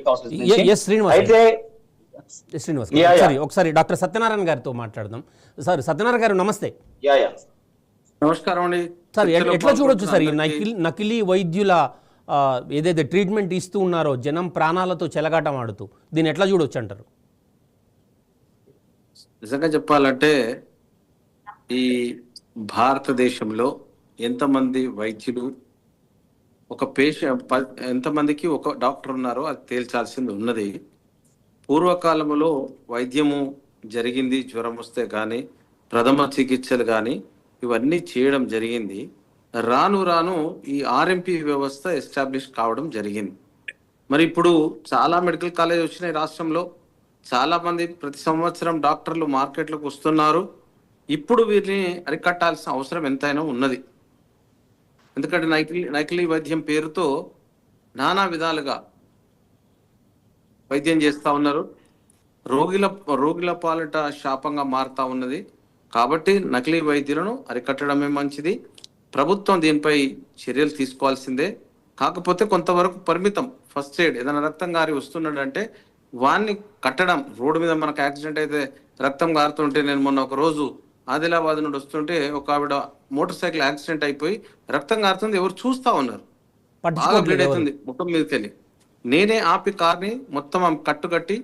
Medical council నుంచి. Yes Srinivas అయితే Srinivas yeah yeah సరే ఒకసారి డాక్టర్ సత్యనారాయణ గారితో మాట్లాడదాం. సార్ సత్యనారాయణ గారు నమస్తే. యా యా నమస్కారం అండి. సార్ ఎట్లా చూడొచ్చు సార్ ఈ అందరికీ నకిలీ వైద్యుల ఏదైతే ట్రీట్మెంట్ ఇస్తూ ఉన్నారో జనం ప్రాణాలతో చెలగాటం ఆడుతూ దీన్ని ఎట్లా చూడొచ్చు అంటారు? నిజంగా చెప్పాలంటే ఈ భారతదేశంలో ఎంతమంది వైద్యులు ఒక పేషెంట్ ఎంతమందికి ఒక డాక్టర్ ఉన్నారో అది తేల్చాల్సింది ఉన్నది. పూర్వకాలంలో వైద్యము జరిగింది, జ్వరం వస్తే కానీ ప్రథమ చికిత్సలు కానీ ఇవన్నీ చేయడం జరిగింది. రాను రాను ఈ ఆర్ఎంపీ వ్యవస్థ ఎస్టాబ్లిష్ కావడం జరిగింది. మరి ఇప్పుడు చాలా మెడికల్ కాలేజ్ వచ్చినాయి రాష్ట్రంలో, చాలా మంది ప్రతి సంవత్సరం డాక్టర్లు మార్కెట్లోకి వస్తున్నారు. ఇప్పుడు వీరిని అరికట్టాల్సిన అవసరం ఎంతైనా ఉన్నది. ఎందుకంటే నకిలీ వైద్యం పేరుతో నానా విధాలుగా వైద్యం చేస్తూ ఉన్నారు. రోగుల పాలిట శాపంగా మారుతా ఉన్నది. కాబట్టి నకిలీ వైద్యులను అరికట్టడమే మంచిది. ప్రభుత్వం దీనిపై చర్యలు తీసుకోవాల్సిందే. కాకపోతే కొంతవరకు పరిమితం. ఫస్ట్ ఎయిడ్ ఏదైనా రక్తం గారి వస్తున్నాడంటే వాన్ని కట్టడం. రోడ్డు మీద మనకు యాక్సిడెంట్ అయితే రక్తం గారుతుంటే, నేను మొన్న ఒక రోజు ఆదిలాబాద్ నుండి వస్తుంటే ఒక ఆవిడ మోటార్ సైకిల్ యాక్సిడెంట్ అయిపోయి రక్తం గారుతుంది, ఎవరు చూస్తా ఉన్నారు, బాగా బ్లీడ్ అవుతుంది ముఖం మీదకి వెళ్ళి. నేనే ఆపి కార్ని మొత్తం ఆమె కట్టుకట్టి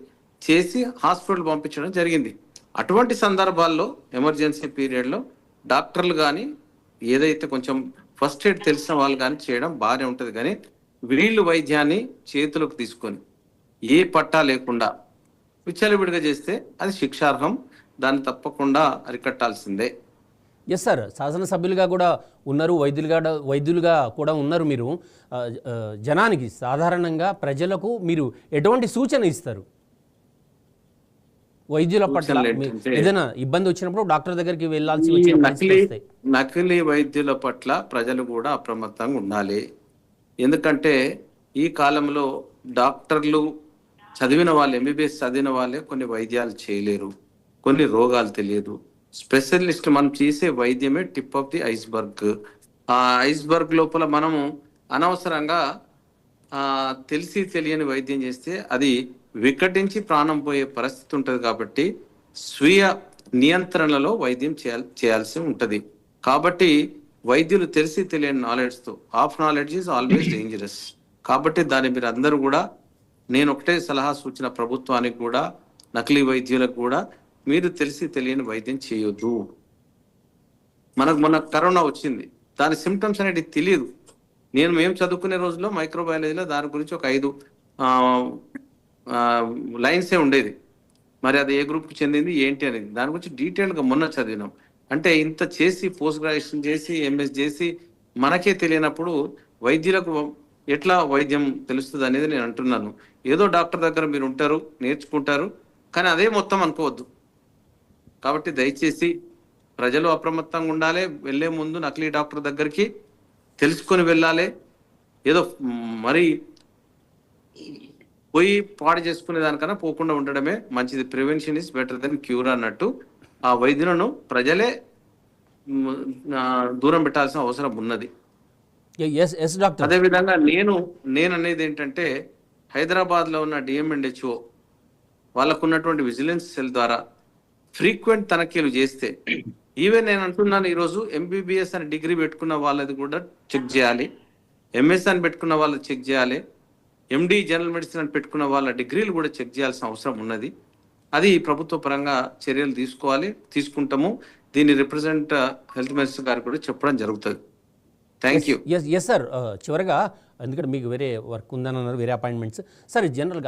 చేసి హాస్పిటల్ పంపించడం జరిగింది. అటువంటి సందర్భాల్లో ఎమర్జెన్సీ పీరియడ్లో డాక్టర్లు కానీ ఏదైతే కొంచెం ఫస్ట్ ఎయిడ్ తెలిసిన వాళ్ళు కానీ చేయడం బాగానే ఉంటుంది. కానీ వీళ్ళు వైద్యాన్ని చేతులకు తీసుకొని ఏ పట్టా లేకుండా విచ్చలవిడిగా చేస్తే అది శిక్షార్హం. దాన్ని తప్పకుండా అరికట్టాల్సిందే. ఎస్ సార్, శాసనసభ్యులుగా కూడా ఉన్నారు, వైద్యులుగా కూడా ఉన్నారు. మీరు జనానికి సాధారణంగా ప్రజలకు మీరు ఎటువంటి సూచన ఇస్తారు? వైద్యుల పట్ల ఏదైనా ఇబ్బంది వచ్చినప్పుడు డాక్టర్ దగ్గరికి వెళ్ళాల్సి వచ్చిన నకిలీ వైద్యుల పట్ల ప్రజలు కూడా అప్రమత్తంగా ఉండాలి. ఎందుకంటే ఈ కాలంలో డాక్టర్లు చదివిన వాళ్ళు, ఎంబీబీఎస్ చదివిన వాళ్ళే కొన్ని వైద్యాలు చేయలేరు, కొన్ని రోగాలు తెలియదు. స్పెషలిస్ట్ మనం చేసే వైద్యమే టిప్ ఆఫ్ ది ఐస్బర్గ్. ఆ ఐస్బర్గ్ లోపల మనము అనవసరంగా తెలిసి తెలియని వైద్యం చేస్తే అది వికటించి ప్రాణం పోయే పరిస్థితి ఉంటుంది. కాబట్టి స్వీయ నియంత్రణలో వైద్యం చేయాల్సి ఉంటుంది. కాబట్టి వైద్యులు తెలిసి తెలియని నాలెడ్జ్తో, half knowledge is always dangerous. కాబట్టి దాన్ని మీరు అందరూ కూడా, నేను ఒకటే సలహా సూచన ప్రభుత్వానికి కూడా, నకిలీ వైద్యులకు కూడా, మీరు తెలిసి తెలియని వైద్యం చేయొద్దు. మొన్న కరోనా వచ్చింది, దాని సిమ్టమ్స్ అనేది తెలియదు. మేము చదువుకునే రోజుల్లో మైక్రోబయాలజీలో దాని గురించి ఒక 5 లైన్సే ఉండేది. మరి అది ఏ గ్రూప్కి చెందింది ఏంటి అనేది దాని గురించి డీటెయిల్గా మొన్న చదివినాం. అంటే ఇంత చేసి, పోస్ట్ గ్రాడ్యుయేషన్ చేసి, ఎంఎస్ చేసి మనకే తెలియనప్పుడు వైద్యులకు ఎట్లా వైద్యం తెలుస్తుంది అనేది నేను అంటున్నాను. ఏదో డాక్టర్ దగ్గర మీరు ఉంటారు, నేర్చుకుంటారు, కానీ అదే మొత్తం అనుకోవద్దు. కాబట్టి దయచేసి ప్రజలు అప్రమత్తంగా ఉండాలి. వెళ్లే ముందు నకిలీ డాక్టర్ దగ్గరికి తెలుసుకొని వెళ్ళాలి. ఏదో మరి పోయి పాడు చేసుకునే దానికన్నా పోకుండా ఉండడమే మంచిది. Prevention is better then cure అన్నట్టు ఆ వైద్యులను ప్రజలే దూరం పెట్టాల్సిన అవసరం ఉన్నది. అదేవిధంగా నేను అనేది ఏంటంటే, హైదరాబాద్ లో ఉన్న డిఎంఎండ్హెచ్ఓ వాళ్ళకు ఉన్నటువంటి విజిలెన్స్ సెల్ ద్వారా ఫ్రీక్వెంట్ తనిఖీలు చేస్తే, ఈవెన్ నేను అంటున్నాను, ఈరోజు ఎంబీబీఎస్ అని డిగ్రీ పెట్టుకున్న వాళ్ళది కూడా చెక్ చేయాలి, ఎంఎస్ అని పెట్టుకున్న వాళ్ళది చెక్ చేయాలి, ఎండి జనరల్ మెడిసిన్ అని పెట్టుకున్న వాళ్ళ డిగ్రీలు కూడా చెక్ చేయాల్సిన అవసరం ఉన్నది. అది ప్రభుత్వ పరంగా చర్యలు తీసుకుంటాము. దీన్ని రిప్రజెంట్ హెల్త్ మినిస్టర్ గారు కూడా చెప్పడం జరుగుతుంది. Thank you. ఎస్ సార్, చివరగా ఎందుకంటే మీకు వేరే వర్క్ ఉందని అన్నారు, వేరే అపాయింట్మెంట్స్ సార్, జనరల్గా